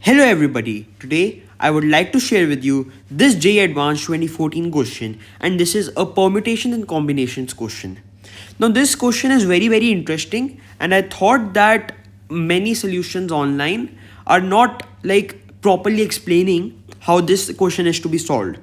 Hello everybody, today I would like to share with you this JEE Advanced 2014 question, and this is a permutation and combinations question. Now this question is very interesting, and I thought that many solutions online are not properly explaining how this question is to be solved.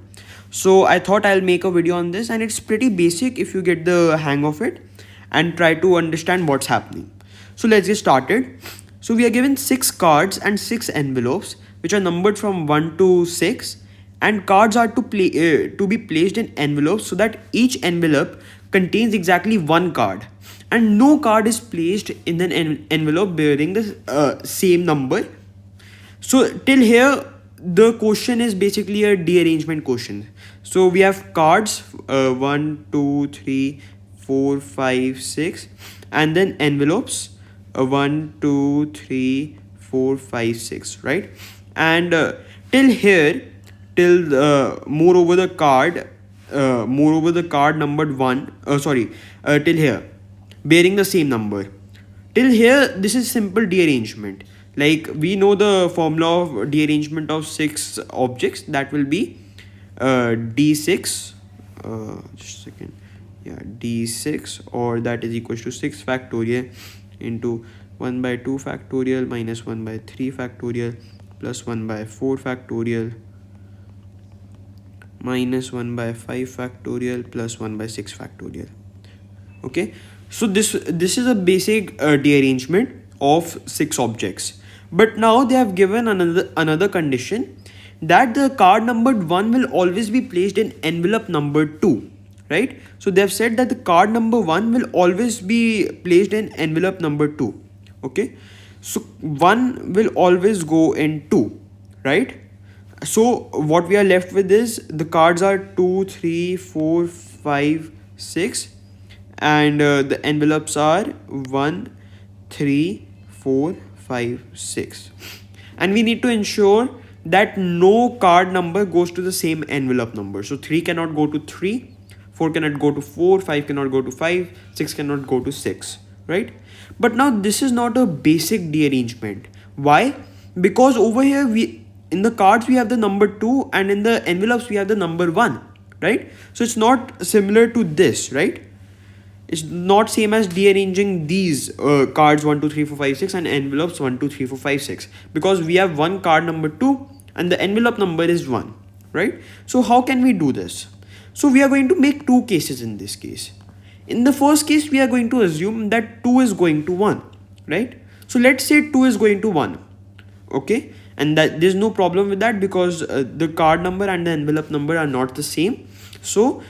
So I thought I'll make a video on this, and it's pretty basic if you get the hang of it and try to understand what's happening. So let's get started. So we are given 6 cards and 6 envelopes which are numbered from 1 to 6, and cards are to be placed in envelopes so that each envelope contains exactly one card, and no card is placed in an envelope bearing the same number. So till here the question is basically a dearrangement question. So we have cards 1 2 3 4 5 6, and then envelopes 1 2 3 4 5 6, right? And till here, till moreover the card numbered 1 till here bearing the same number. Till here this is simple dearrangement. Like we know the formula of dearrangement of 6 objects, that will be d6 just a second, yeah, d6, or that is equals to 6 factorial into 1 by 2 factorial minus 1 by 3 factorial plus 1 by 4 factorial minus 1 by 5 factorial plus 1 by 6 factorial. Okay, so this is a basic dearrangement of 6 objects. But now they have given another condition, that the card numbered 1 will always be placed in envelope number 2, right? So they have said that the card number 1 will always be placed in envelope number 2. Okay, so 1 will always go in 2, right? So what we are left with is the cards are 2 3 4 5 6, and the envelopes are 1 3 4 5 6, and we need to ensure that no card number goes to the same envelope number. So 3 cannot go to 3, 4 cannot go to 4, 5 cannot go to 5, 6 cannot go to 6, right? But now this is not a basic dearrangement. Why? Because over here in the cards we have the number 2, and in the envelopes we have the number 1, right? So it's not similar to this, right? It's not same as dearranging these cards 1 2 3 4 5 6 and envelopes 1 2 3 4 5 6, because we have one card number 2 and the envelope number is 1, right? So how can we do this? So we are going to make two cases in this case. In the first case, we are going to assume that 2 is going to 1, right? So let's say 2 is going to 1, okay? And that there's no problem with that, because the card number and the envelope number are not the same. So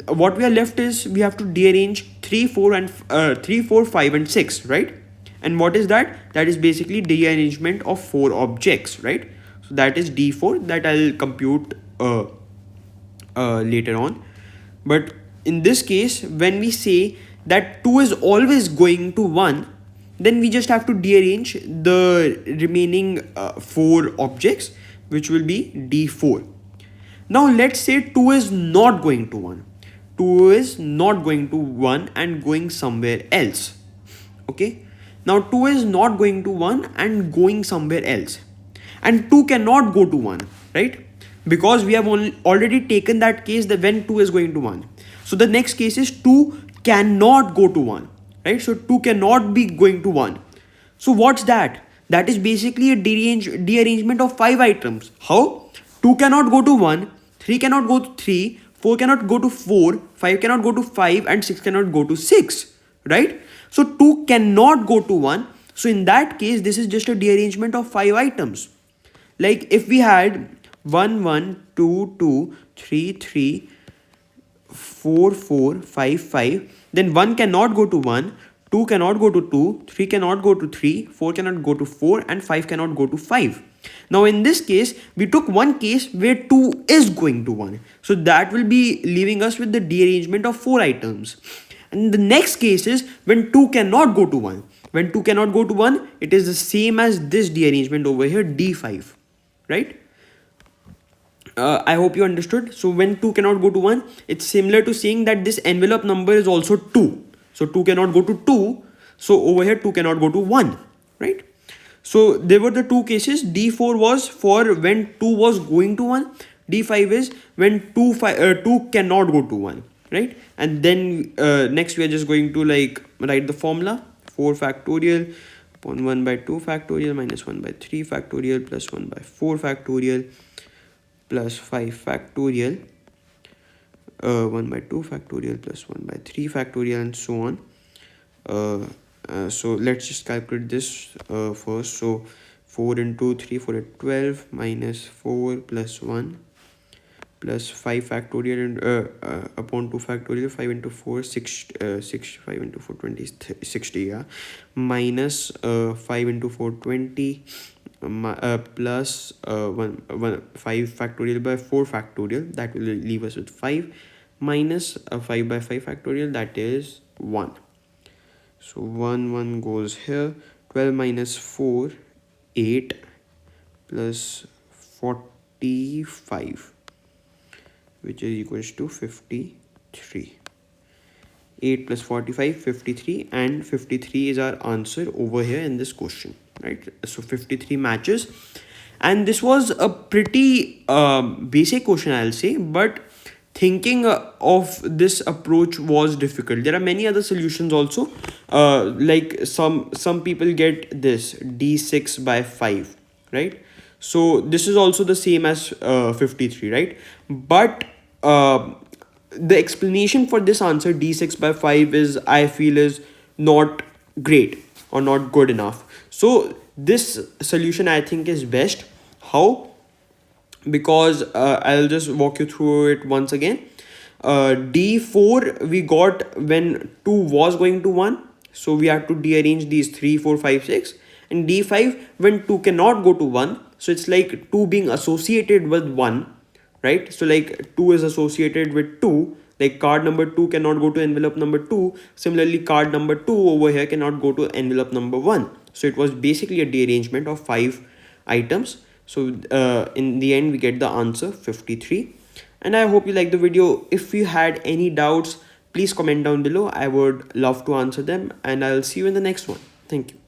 what we are left is we have to dearrange 3 4 5 and 6, right? And what is that? That is basically dearrangement of 4 objects, right? So that is d4, that I'll compute later on. But in this case, when we say that 2 is always going to 1, then we just have to dearrange the remaining 4 objects, which will be d4. Now let's say 2 is not going to 1. 2 is not going to 1 and going somewhere else. Okay, now 2 is not going to 1 and going somewhere else, and 2 cannot go to 1, right? Because we have already taken that case that when 2 is going to 1. So the next case is 2 cannot go to 1, right? So 2 cannot be going to 1. So what's that? That is basically a dearrangement of 5 items. How? 2 cannot go to 1, 3 cannot go to 3, 4 cannot go to 4, 5 cannot go to 5, and 6 cannot go to 6, right? So 2 cannot go to 1. So in that case, this is just a dearrangement of 5 items. Like if we had 1 1 2 2 3 3 4 4 5 5, then 1 cannot go to 1, 2 cannot go to 2, 3 cannot go to 3, 4 cannot go to 4, and 5 cannot go to 5. Now in this case, we took one case where 2 is going to 1. So that will be leaving us with the dearrangement of 4 items. And the next case is when 2 cannot go to 1. When 2 cannot go to 1, it is the same as this dearrangement over here, d5, right? I hope you understood. So when 2 cannot go to 1, it's similar to saying that this envelope number is also 2. So 2 cannot go to 2. So over here 2 cannot go to 1, right? So there were the two cases. D4 was for when 2 was going to 1. D5 is when 2 cannot go to 1, right? And then next we are just going to like write the formula. 4 factorial upon 1 by 2 factorial minus 1 by 3 factorial plus 1 by 4 factorial plus 5 factorial 1 by 2 factorial plus 1 by 3 factorial and so on. So let's just calculate this first. So 4 into 3, 4 at 12 minus 4 plus 1 plus 5 factorial and upon 2 factorial, 5 into 4 6 5 into 4 20 60, yeah, minus 5 into 4 20 plus 5 factorial by 4 factorial, that will leave us with 5, minus 5 by 5 factorial, that is 1. So 1 goes here. 12 minus 4, 8 plus 45, which is equals to 53. 8 plus 45, 53, and 53 is our answer over here in this question, right? So 53 matches, and this was a pretty basic question, I'll say, but thinking of this approach was difficult. There are many other solutions also, like some people get this d6 by 5, right? So this is also the same as 53, right? But the explanation for this answer d6 by 5 is, I feel, is not great or not good enough. So this solution I think is best. How? Because I'll just walk you through it once again. D4 we got when 2 was going to 1, so we have to rearrange these 3 4 5 6, and D5 when 2 cannot go to 1, so it's like 2 being associated with 1, right? So like 2 is associated with 2, like card number 2 cannot go to envelope number 2. Similarly, card number 2 over here cannot go to envelope number 1. So it was basically a rearrangement of 5 items. So in the end we get the answer 53. And I hope you like the video. If you had any doubts, please comment down below. I would love to answer them, and I'll see you in the next one. Thank you.